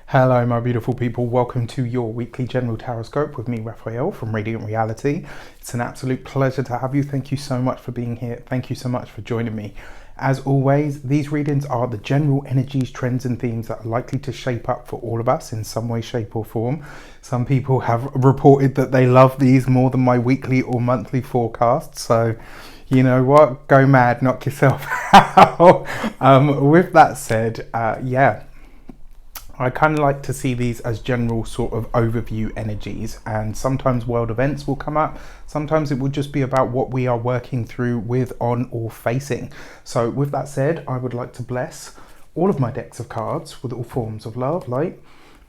Hello, my beautiful people. Welcome to your weekly general taroscope with me, Raphael from Radiant Reality. It's an absolute pleasure to have you. Thank you so much for being here. Thank you so much for joining me. As always, these readings are the general energies, trends, and themes that are likely to shape up for all of us in some way, shape, or form. Some people have reported that they love these more than my weekly or monthly forecasts. So, you know what? Go mad, knock yourself out. With that said, I kind of like to see these as general sort of overview energies, and sometimes world events will come up. Sometimes it will just be about what we are working through with, on, or facing. So with that said, I would like to bless all of my decks of cards with all forms of love, light,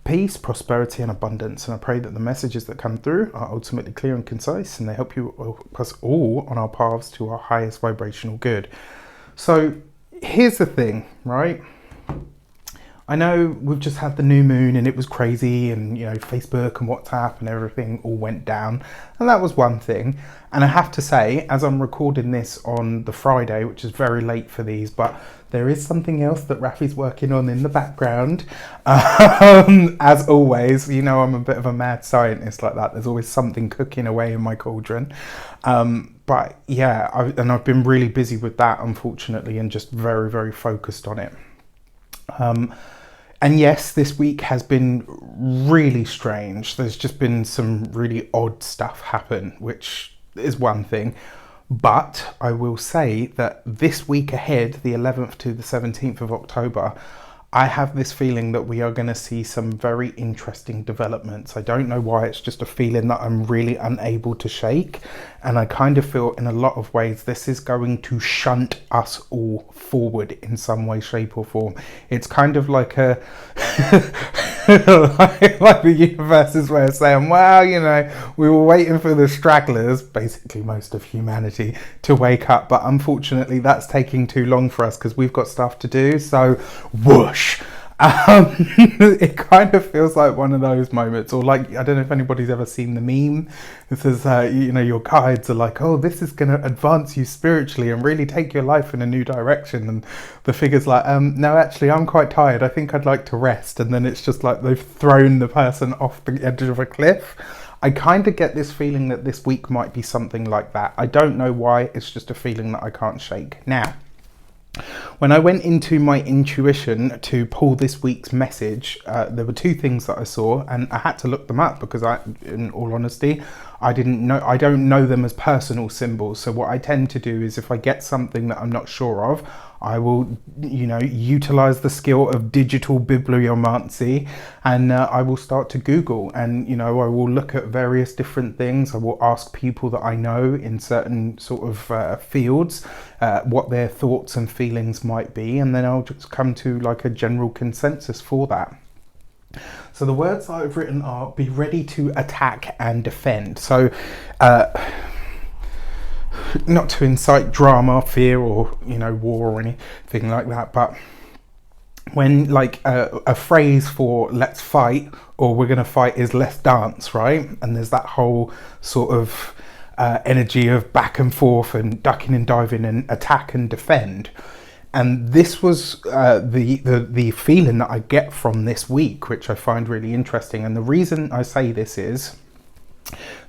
peace, prosperity, and abundance. And I pray that the messages that come through are ultimately clear and concise, and they help us all on our paths to our highest vibrational good. So here's the thing, right? I know we've just had the new moon and it was crazy, and Facebook and WhatsApp and everything all went down, and that was one thing. And I have to say, as I'm recording this on the Friday, which is very late for these, but there is something else that Rafi's working on in the background. As always, I'm a bit of a mad scientist like that. There's always something cooking away in my cauldron. But yeah, I've been really busy with that, unfortunately, and just very, very focused on it. And yes, this week has been really strange. There's just been some really odd stuff happen, which is one thing. But I will say that this week ahead, the 11th to the 17th of October, I have this feeling that we are going to see some very interesting developments. I don't know why, it's just a feeling that I'm really unable to shake. And I kind of feel in a lot of ways this is going to shunt us all forward in some way, shape or form. It's kind of like a like the universe's way of saying, well, we were waiting for the stragglers, basically most of humanity, to wake up, but unfortunately that's taking too long for us because we've got stuff to do. So whoosh. It kind of feels like one of those moments, or like, I don't know if anybody's ever seen the meme. It says, your guides are like, oh, this is going to advance you spiritually and really take your life in a new direction. And the figure's like, no, actually, I'm quite tired. I think I'd like to rest. And then it's just like they've thrown the person off the edge of a cliff. I kind of get this feeling that this week might be something like that. I don't know why. It's just a feeling that I can't shake. Now, when I went into my intuition to pull this week's message, there were two things that I saw, and I had to look them up because in all honesty, I don't know them as personal symbols. So what I tend to do is if I get something that I'm not sure of, I will, utilize the skill of digital bibliomancy, and I will start to Google, and, I will look at various different things. I will ask people that I know in certain sort of fields, what their thoughts and feelings might be, and then I'll just come to like a general consensus for that. So the words I've written are be ready to attack and defend. So not to incite drama, fear, or war or anything like that, but when like a phrase for let's fight or we're gonna fight is let's dance, right? And there's that whole sort of energy of back and forth and ducking and diving and attack and defend. And this was the feeling that I get from this week, which I find really interesting. And the reason I say this is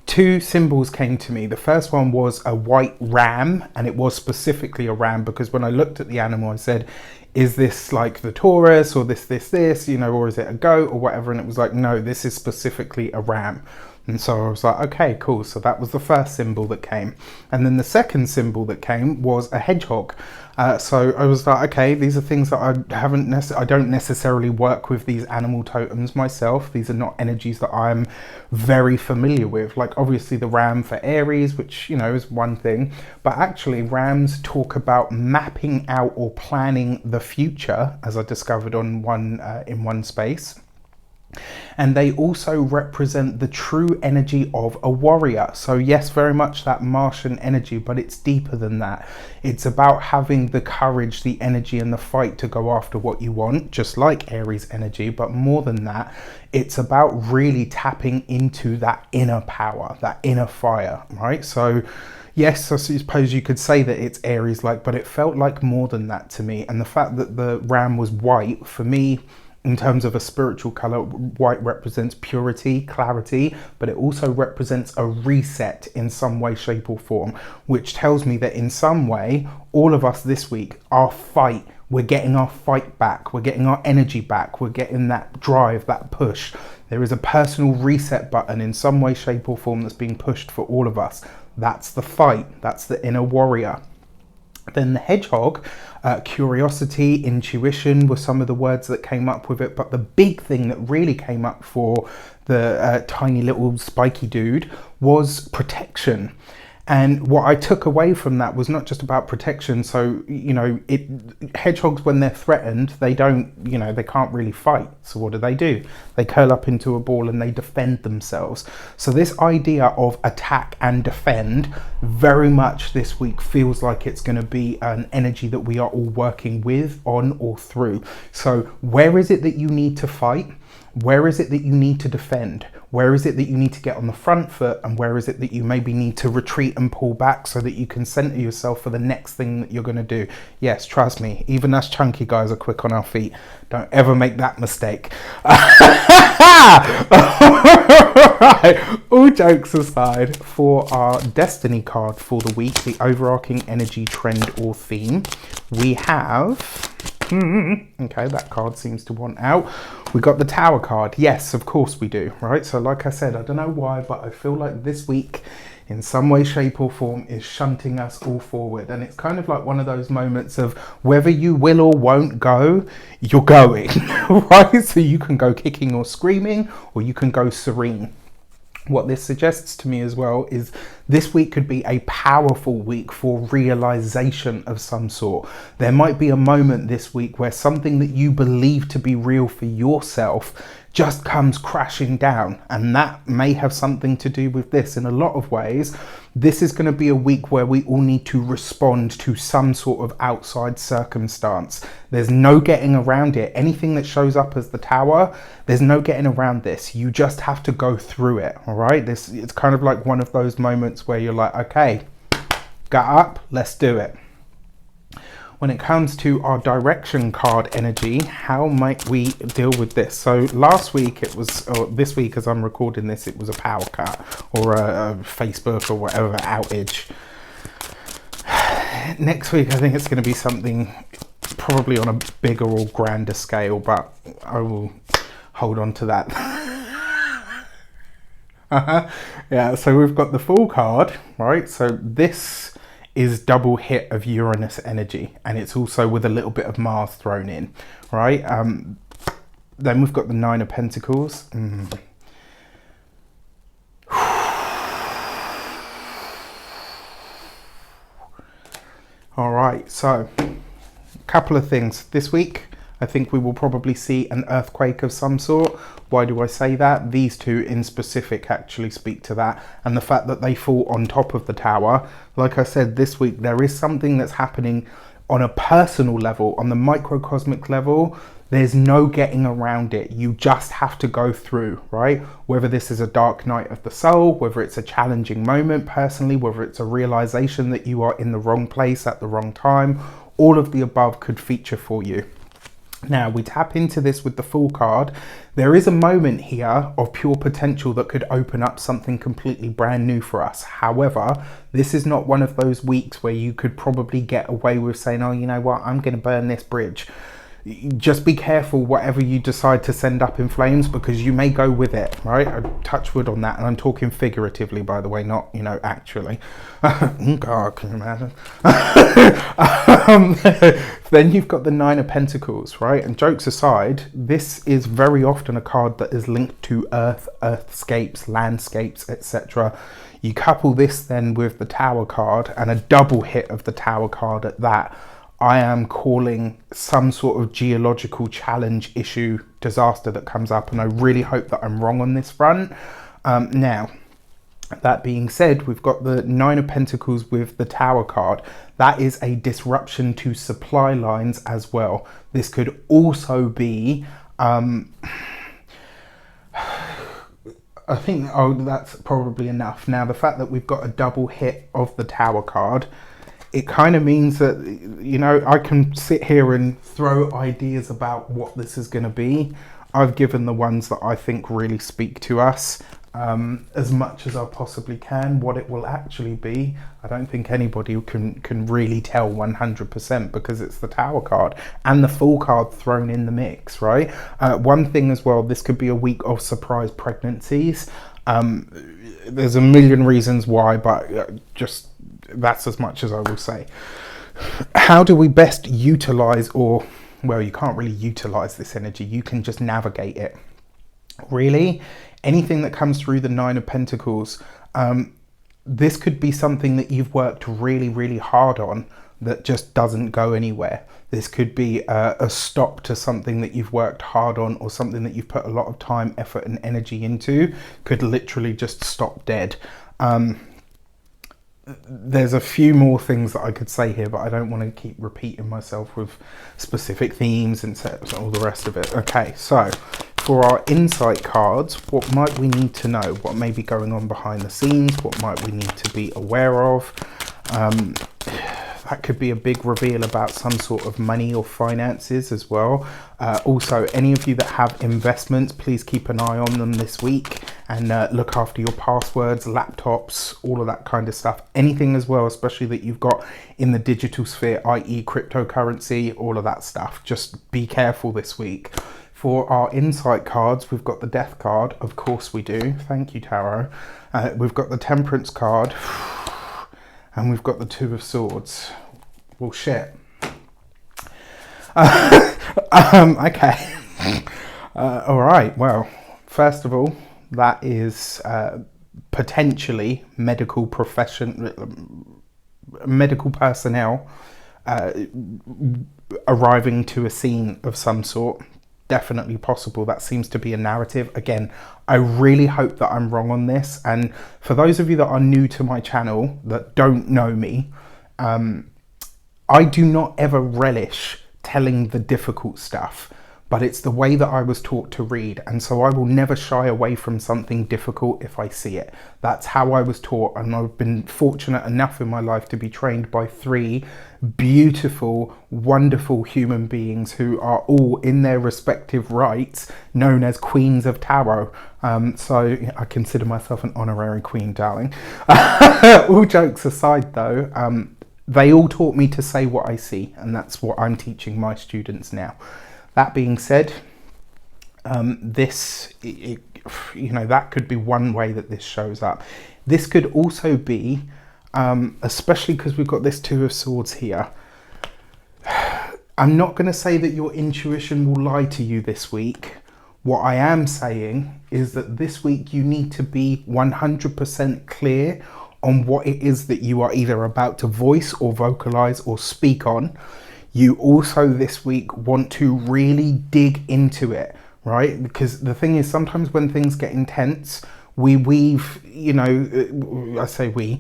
two symbols came to me. The first one was a white ram, and it was specifically a ram because when I looked at the animal, I said, is this like the Taurus or this, or is it a goat or whatever? And it was like, no, this is specifically a ram. And so I was like, okay, cool. So that was the first symbol that came. And then the second symbol that came was a hedgehog. So I was like, okay, these are things that I don't necessarily work with these animal totems myself. These are not energies that I'm very familiar with. Like obviously the ram for Aries, which, is one thing, but actually rams talk about mapping out or planning the future, as I discovered on in one space. And they also represent the true energy of a warrior. So yes, very much that Martian energy, but it's deeper than that. It's about having the courage, the energy and the fight to go after what you want, just like Aries energy. But more than that, it's about really tapping into that inner power, that inner fire, right? So yes, I suppose you could say that it's Aries-like, but it felt like more than that to me. And the fact that the ram was white, for me, in terms of a spiritual color, white represents purity, clarity, but it also represents a reset in some way, shape or form, which tells me that in some way, all of us this week, we're getting our fight back, we're getting our energy back, we're getting that drive, that push. There is a personal reset button in some way, shape or form that's being pushed for all of us. That's the fight, that's the inner warrior. Then the hedgehog, curiosity, intuition were some of the words that came up with it. But the big thing that really came up for the tiny little spiky dude was protection. And what I took away from that was not just about protection. So, you know, hedgehogs, when they're threatened, they can't really fight. So what do? They curl up into a ball and they defend themselves. So this idea of attack and defend very much this week feels like it's going to be an energy that we are all working with, on or through. So where is it that you need to fight? Where is it that you need to defend? Where is it that you need to get on the front foot? And where is it that you maybe need to retreat and pull back so that you can center yourself for the next thing that you're going to do? Yes, trust me, even us chunky guys are quick on our feet. Don't ever make that mistake. Right. All jokes aside, for our destiny card for the week, the overarching energy, trend or theme, we have... okay, that card seems to want out. We got the Tower card. Yes, of course we do, right? So like I said, I don't know why, but I feel like this week in some way, shape or form is shunting us all forward. And it's kind of like one of those moments of whether you will or won't go, you're going, right? So you can go kicking or screaming, or you can go serene. What this suggests to me as well is this week could be a powerful week for realization of some sort. There might be a moment this week where something that you believe to be real for yourself just comes crashing down, and that may have something to do with this. In a lot of ways, this is going to be a week where we all need to respond to some sort of outside circumstance. There's no getting around it. Anything that shows up as the Tower, there's no getting around this. You just have to go through it, all right? It's kind of like one of those moments where you're like, okay, get up, let's do it. When it comes to our direction card energy, how might we deal with this? So last week it was, or this week as I'm recording this, it was a power cut or a Facebook or whatever outage. Next week I think it's going to be something probably on a bigger or grander scale, but I will hold on to that. Yeah, so we've got the Fool card, right? So this is double hit of Uranus energy, and it's also with a little bit of Mars thrown in, right? Then we've got the Nine of Pentacles. All right, so a couple of things this week. I think we will probably see an earthquake of some sort. Why do I say that? These two in specific actually speak to that, and the fact that they fall on top of the Tower. Like I said, this week there is something that's happening on a personal level, on the microcosmic level. There's no getting around it. You just have to go through, right? Whether this is a dark night of the soul, whether it's a challenging moment personally, whether it's a realization that you are in the wrong place at the wrong time, all of the above could feature for you. Now, we tap into this with the Fool card. There is a moment here of pure potential that could open up something completely brand new for us. However, this is not one of those weeks where you could probably get away with saying, oh, you know what, I'm going to burn this bridge. Just be careful whatever you decide to send up in flames, because you may go with it, right? I touch wood on that, and I'm talking figuratively, by the way, not, you know, actually. God, can you imagine? Then you've got the Nine of Pentacles, right? And jokes aside, this is very often a card that is linked to earth, earthscapes, landscapes, etc. You couple this then with the Tower card, and a double hit of the Tower card at that. I am calling some sort of geological challenge, issue, disaster that comes up, and I really hope that I'm wrong on this front. Now, that being said, we've got the Nine of Pentacles with the Tower card. That is a disruption to supply lines as well. This could also be, I think, oh, that's probably enough. Now, the fact that we've got a double hit of the Tower card it kind of means that, you know, I can sit here and throw ideas about what this is going to be. I've given the ones that I think really speak to us as much as I possibly can. What it will actually be, I don't think anybody can really tell 100%, because it's the Tower card and the Fool card thrown in the mix, right? One thing as well, this could be a week of surprise pregnancies. There's a million reasons why, but just that's as much as I will say. How do we best utilize, or, well, you can't really utilize this energy, you can just navigate it. Really, anything that comes through the Nine of Pentacles, this could be something that you've worked really, really hard on that just doesn't go anywhere. This could be a stop to something that you've worked hard on, or something that you've put a lot of time, effort and energy into, could literally just stop dead. There's a few more things that I could say here, but I don't want to keep repeating myself with specific themes and all the rest of it. Okay, so for our insight cards, what might we need to know? What may be going on behind the scenes? What might we need to be aware of? That could be a big reveal about some sort of money or finances as well. Also, any of you that have investments, please keep an eye on them this week, and look after your passwords, laptops, all of that kind of stuff. Anything as well, especially that you've got in the digital sphere, i.e. cryptocurrency, all of that stuff. Just be careful this week. For our insight cards, we've got the Death card. Of course we do. Thank you, Tarot. We've got the Temperance card. And we've got the Two of Swords. Well, shit. Okay. All right. Well, first of all, that is potentially medical personnel arriving to a scene of some sort. Definitely possible. That seems to be a narrative. Again, I really hope that I'm wrong on this. And for those of you that are new to my channel that don't know me, I do not ever relish telling the difficult stuff, but it's the way that I was taught to read. And so I will never shy away from something difficult if I see it. That's how I was taught. And I've been fortunate enough in my life to be trained by 3 beautiful, wonderful human beings who are all in their respective rights known as Queens of Tarot. So I consider myself an honorary queen, darling. All jokes aside though, they all taught me to say what I see, and that's what I'm teaching my students now. That being said, you know, that could be one way that this shows up. This could also be, especially because we've got this Two of Swords here. I'm not going to say that your intuition will lie to you this week. What I am saying is that this week you need to be 100% clear on what it is that you are either about to voice or vocalize or speak on. You also this week want to really dig into it, right? Because the thing is, sometimes when things get intense, we weave, you know, I say we,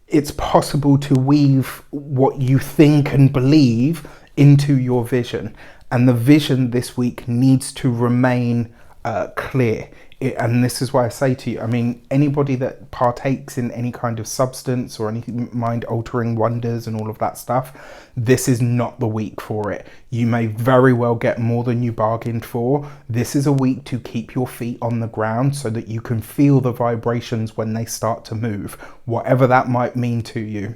it's possible to weave what you think and believe into your vision. And the vision this week needs to remain clear. And this is why I say to you, I mean, anybody that partakes in any kind of substance or any mind-altering wonders and all of that stuff, this is not the week for it. You may very well get more than you bargained for. This is a week to keep your feet on the ground so that you can feel the vibrations when they start to move, whatever that might mean to you.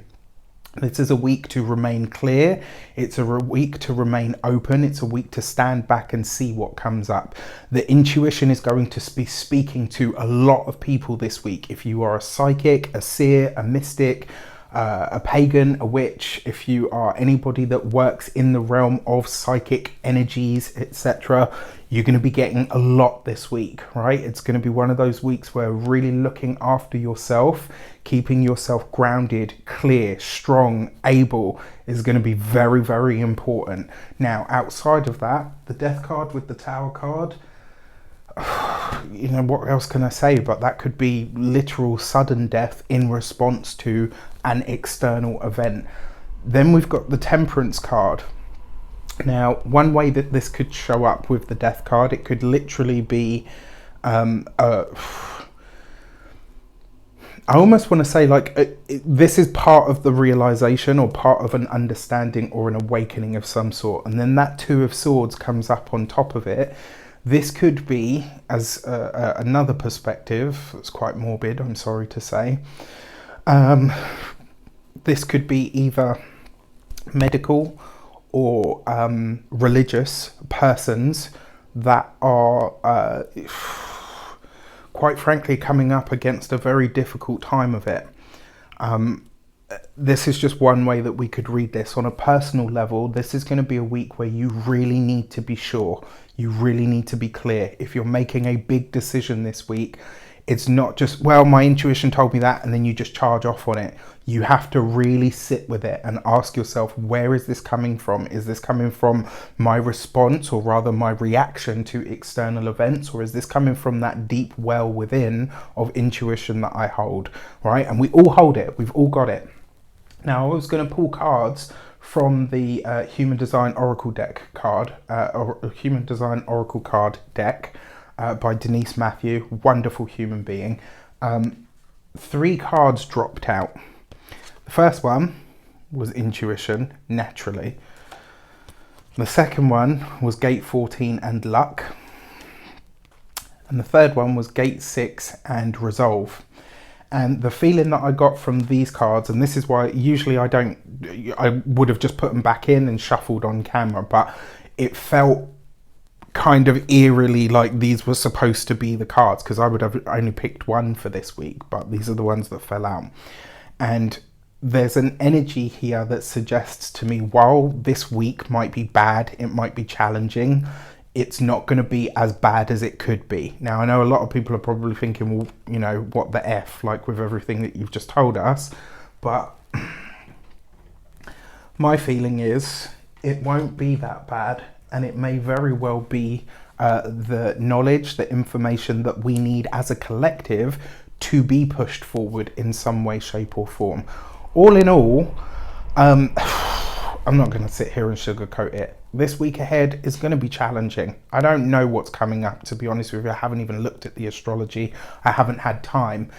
This is a week to remain clear. It's a week to remain open. It's a week to stand back and see what comes up. The intuition is going to be speaking to a lot of people this week. If you are a psychic, a seer, a mystic, a pagan, a witch, if you are anybody that works in the realm of psychic energies, etc., you're going to be getting a lot this week, right? It's going to be one of those weeks where really looking after yourself, keeping yourself grounded, clear, strong, able is going to be very, very important. Now, outside of that, the Death card with the Tower card, you know, what else can I say? But that could be literal sudden death in response to an external event. Then we've got the Temperance card. Now, one way that this could show up with the Death card, it could literally be I almost want to say like this is part of the realization or part of an understanding or an awakening of some sort, and then that Two of Swords comes up on top of it. This could be, as another perspective, it's quite morbid, I'm sorry to say, this could be either medical or religious persons that are quite frankly coming up against a very difficult time of it. This is just one way that we could read this. On a personal level, this is going to be a week where you really need to be sure. You really need to be clear. If you're making a big decision this week, it's not just, well, my intuition told me that, and then you just charge off on it. You have to really sit with it and ask yourself, where is this coming from? Is this coming from my response, or rather my reaction to external events? Or is this coming from that deep well within of intuition that I hold, right? And we all hold it. We've all got it. Now, I was going to pull cards from the Human Design Oracle deck card, or Human Design Oracle card deck, by Denise Matthew, wonderful human being. 3 cards dropped out. The first one was intuition, naturally. The second one was gate 14 and luck. And the third one was gate 6 and resolve. And the feeling that I got from these cards, and this is why usually I would have just put them back in and shuffled on camera, but it felt kind of eerily like these were supposed to be the cards, because I would have only picked one for this week, but these are the ones that fell out. And there's an energy here that suggests to me, while this week might be bad, it might be challenging, it's not going to be as bad as it could be. Now, I know a lot of people are probably thinking, well, you know, what the F, like with everything that you've just told us, but my feeling is it won't be that bad. And it may very well be the knowledge, the information that we need as a collective to be pushed forward in some way, shape or form. All in all, I'm not going to sit here and sugarcoat it. This week ahead is going to be challenging. I don't know what's coming up, to be honest with you. I haven't even looked at the astrology. I haven't had time.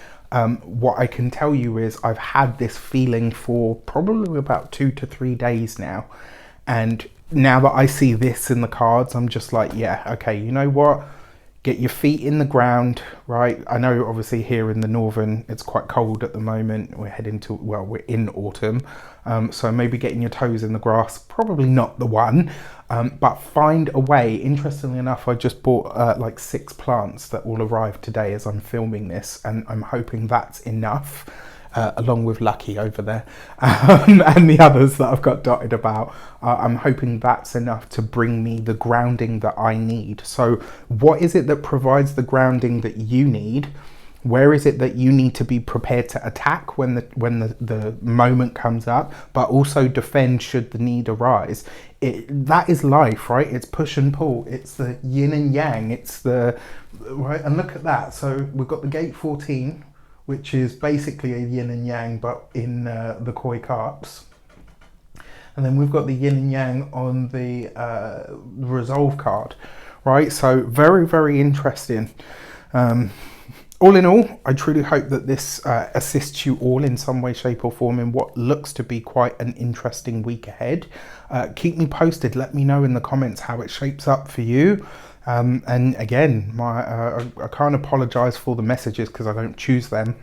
What I can tell you is I've had this feeling for probably about 2 to 3 days now. And now that I see this in the cards, I'm just like, yeah, okay, you know what? Get your feet in the ground, right? I know obviously here in the northern, it's quite cold at the moment. We're heading to, well, we're in autumn. So maybe getting your toes in the grass, probably not the one, but find a way. Interestingly enough, I just bought like 6 plants that will arrive today as I'm filming this, and I'm hoping that's enough. Along with Lucky over there, and the others that I've got dotted about. I'm hoping that's enough to bring me the grounding that I need. So what is it that provides the grounding that you need? Where is it that you need to be prepared to attack when the moment comes up, but also defend should the need arise? That is life, right? It's push and pull. It's the yin and yang. It's the, right? And look at that. So we've got the gate 14, which is basically a yin and yang, but in the koi carps. And then we've got the yin and yang on the resolve card, right? So very, very interesting. All in all, I truly hope that this assists you all in some way, shape or form in what looks to be quite an interesting week ahead. Keep me posted. Let me know in the comments how it shapes up for you. And again, I can't apologize for the messages because I don't choose them.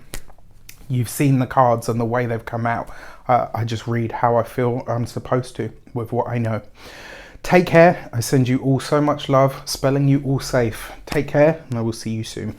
You've seen the cards and the way they've come out. I just read how I feel I'm supposed to with what I know. Take care. I send you all so much love, spelling you all safe. Take care, and I will see you soon.